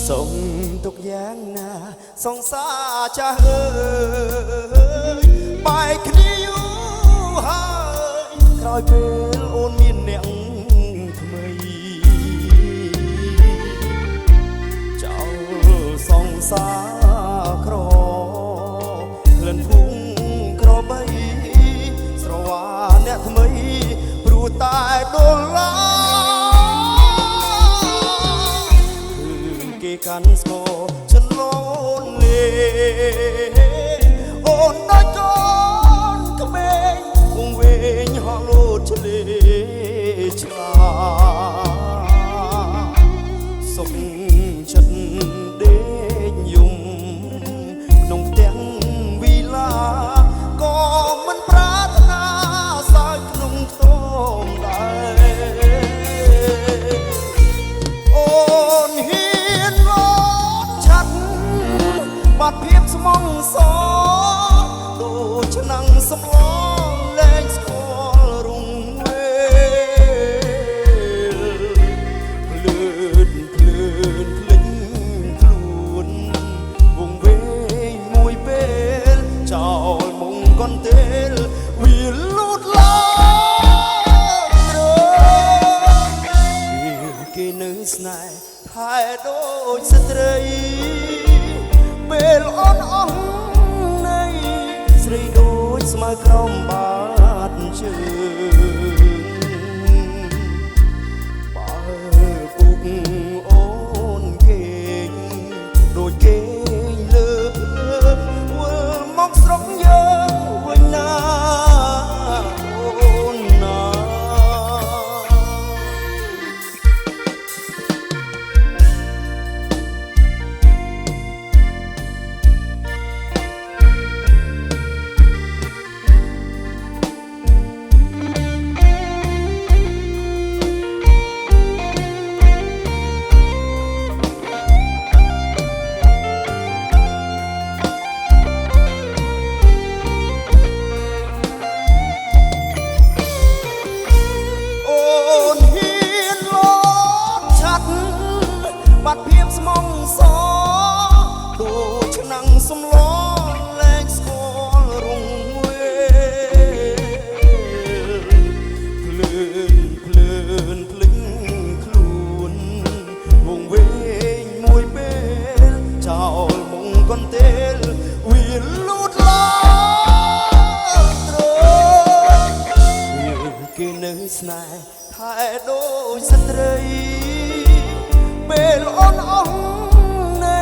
ส่งทุกอย่างណាសងសាចាស់អើយបែកគ្នាយូរហើយក្រោយពេលអូនមានអ្នកថ្មីចោលសងសាក្រក្លិនភុងក្របីស្រវាអ្នកថ្មីព្រោះតែដុល្លារគេកាន់ស្គរฉันโลนเลអូនដូចកូនក្មេងវងវែងហោះលោតឆ្លេឆ្លាសុខចិត្តដេកយំក្នុងផ្ទះវិឡាក៏មិនប្រាថ្នាសើចក្នុងខ្ទមដែរអូនហ៊ានបាត់ភាពស្មងសដូចឆ្នាំងសំឡងលែងស្គាល់រងវេលភ្លើនភ្លេចខ្លួនវងវែងមួយពេលចោលមុងកន្ទេលវាលូតឡើងគេនៅស្នេហ៍ថែដូចស្ត្រីពេលអូនអស់នៃស្រីដូចស្មៅក្រំបាតជើងបើពុកអូនគេងដូចគេងលើវិលមកស្រុកយើងវិញណាអូនណាបាត់ភាពស្មងសដូចឆ្នាំងសំឡងលែងស្គាល់រងវេភ្លើនភ្លេចខ្លួនវងវែងមួយពេលចោលមុងកន្ទេលវាលូតឡើងត្រូវគេនៅស្នេហ៍ថែដូចស្ត្រីពេលអូនអស់នៃ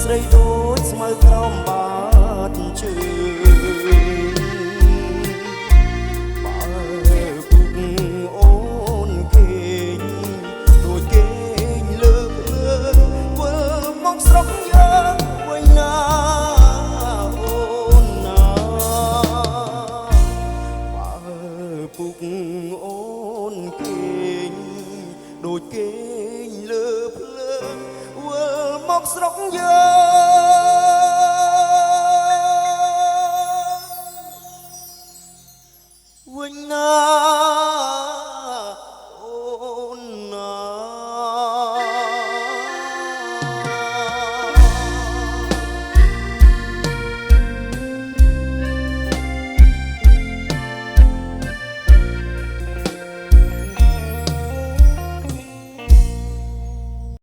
ស្រីដូចស្មៅក្រំបាតជើងបើពុកអូនគេងដូចគេងលើវិលមកស្រុកយើងវិញណាអូនណាបើពុកអូនគេងដូចគេលើភ្លើងវិលមកស្រុកយើង